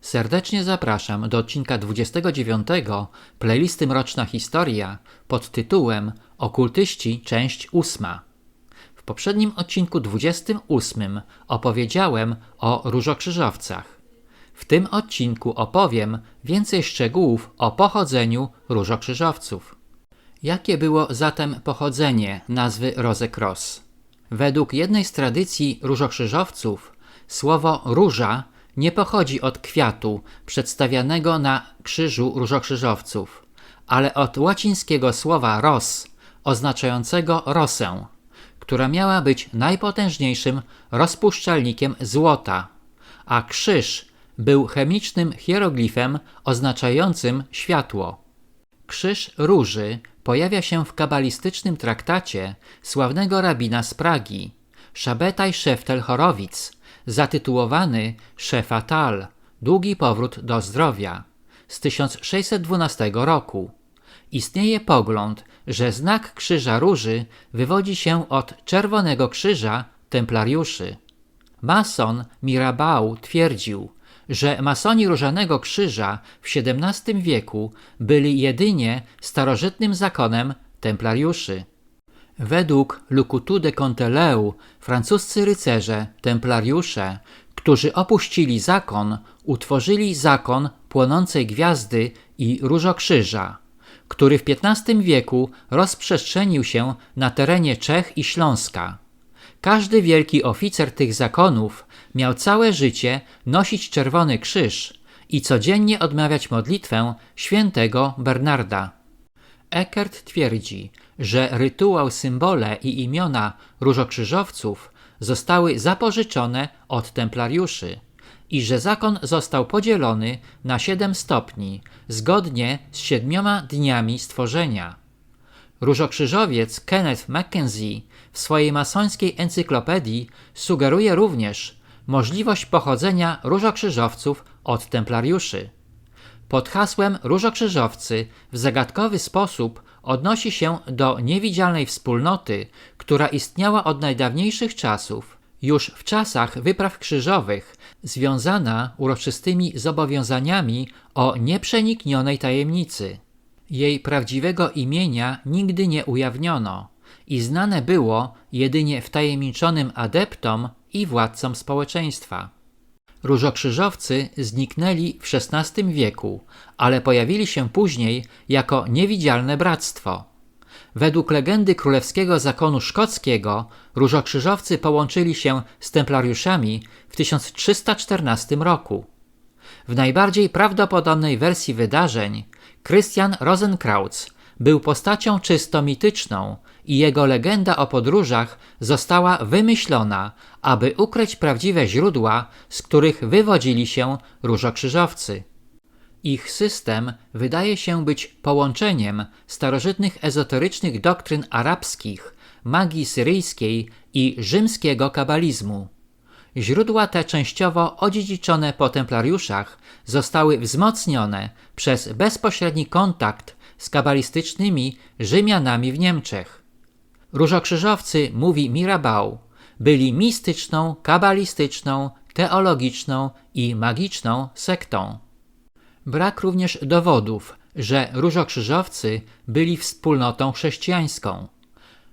Serdecznie zapraszam do odcinka 29 playlisty Mroczna Historia pod tytułem Okultyści, część 8. W poprzednim odcinku 28 opowiedziałem o różokrzyżowcach. W tym odcinku opowiem więcej szczegółów o pochodzeniu różokrzyżowców. Jakie było zatem pochodzenie nazwy Rose Cross? Według jednej z tradycji różokrzyżowców słowo róża nie pochodzi od kwiatu przedstawianego na krzyżu różokrzyżowców, ale od łacińskiego słowa ros, oznaczającego rosę, która miała być najpotężniejszym rozpuszczalnikiem złota, a krzyż był chemicznym hieroglifem oznaczającym światło. Krzyż róży pojawia się w kabalistycznym traktacie sławnego rabina z Pragi, Szabetaj Szeftel Horowitz, zatytułowany Szefa Tal – Długi powrót do zdrowia z 1612 roku. Istnieje pogląd, że znak krzyża róży wywodzi się od czerwonego krzyża templariuszy. Mason Mirabeau twierdził, że masoni Różanego Krzyża w XVII wieku byli jedynie starożytnym zakonem templariuszy. Według Lukutu de Conteleu francuscy rycerze, templariusze, którzy opuścili zakon, utworzyli zakon Płonącej Gwiazdy i Różokrzyża, który w XV wieku rozprzestrzenił się na terenie Czech i Śląska. Każdy wielki oficer tych zakonów miał całe życie nosić czerwony krzyż i codziennie odmawiać modlitwę świętego Bernarda. Eckert twierdzi, że rytuał, symbole i imiona różokrzyżowców zostały zapożyczone od templariuszy i że zakon został podzielony na 7 stopni, zgodnie z 7 dniami stworzenia. Różokrzyżowiec Kenneth Mackenzie w swojej masońskiej encyklopedii sugeruje również możliwość pochodzenia różokrzyżowców od templariuszy. Pod hasłem różokrzyżowcy w zagadkowy sposób odnosi się do niewidzialnej wspólnoty, która istniała od najdawniejszych czasów, już w czasach wypraw krzyżowych, związana uroczystymi zobowiązaniami o nieprzeniknionej tajemnicy. Jej prawdziwego imienia nigdy nie ujawniono i znane było jedynie wtajemniczonym adeptom i władcom społeczeństwa. Różokrzyżowcy zniknęli w XVI wieku, ale pojawili się później jako niewidzialne bractwo. Według legendy królewskiego zakonu szkockiego różokrzyżowcy połączyli się z templariuszami w 1314 roku. W najbardziej prawdopodobnej wersji wydarzeń Christian Rosenkrantz był postacią czysto mityczną i jego legenda o podróżach została wymyślona, aby ukryć prawdziwe źródła, z których wywodzili się różokrzyżowcy. Ich system wydaje się być połączeniem starożytnych ezoterycznych doktryn arabskich, magii syryjskiej i rzymskiego kabalizmu. Źródła te częściowo odziedziczone po templariuszach zostały wzmocnione przez bezpośredni kontakt z kabalistycznymi Rzymianami w Niemczech. Różokrzyżowcy, mówi Mirabeau, byli mistyczną, kabalistyczną, teologiczną i magiczną sektą. Brak również dowodów, że różokrzyżowcy byli wspólnotą chrześcijańską.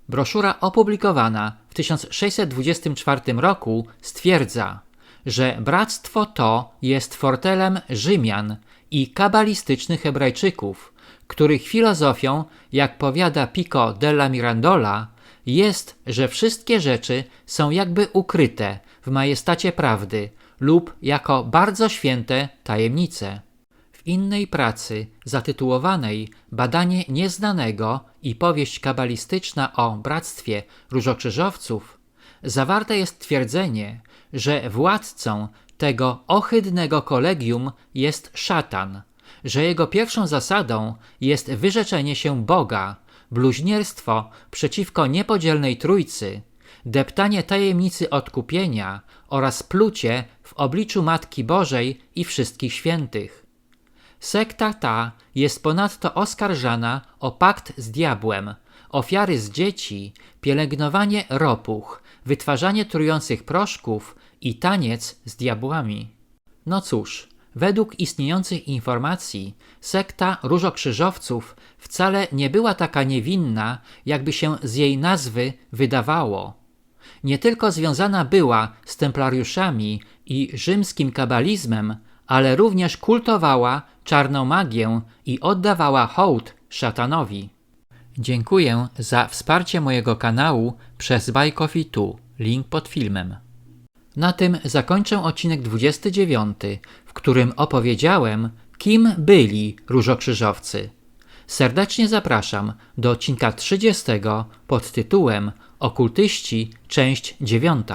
Broszura opublikowana w 1624 roku stwierdza, że bractwo to jest fortelem Rzymian i kabalistycznych Hebrajczyków, których filozofią, jak powiada Pico della Mirandola, jest, że wszystkie rzeczy są jakby ukryte w majestacie prawdy lub jako bardzo święte tajemnice. W innej pracy, zatytułowanej Badanie nieznanego i powieść kabalistyczna o bractwie różokrzyżowców, zawarte jest twierdzenie, że władcą tego ohydnego kolegium jest szatan, że jego pierwszą zasadą jest wyrzeczenie się Boga, bluźnierstwo przeciwko niepodzielnej Trójcy, deptanie tajemnicy odkupienia oraz plucie w obliczu Matki Bożej i wszystkich świętych. Sekta ta jest ponadto oskarżana o pakt z diabłem, ofiary z dzieci, pielęgnowanie ropuch, wytwarzanie trujących proszków i taniec z diabłami. No cóż, Według istniejących informacji sekta Różokrzyżowców wcale nie była taka niewinna, jakby się z jej nazwy wydawało. Nie tylko związana była z templariuszami i rzymskim kabalizmem, ale również kultowała czarną magię i oddawała hołd szatanowi. Dziękuję za wsparcie mojego kanału przez Buy Coffee Tu, link pod filmem. Na tym zakończę odcinek 29, w którym opowiedziałem, kim byli Różokrzyżowcy. Serdecznie zapraszam do odcinka 30 pod tytułem Okultyści, część 9.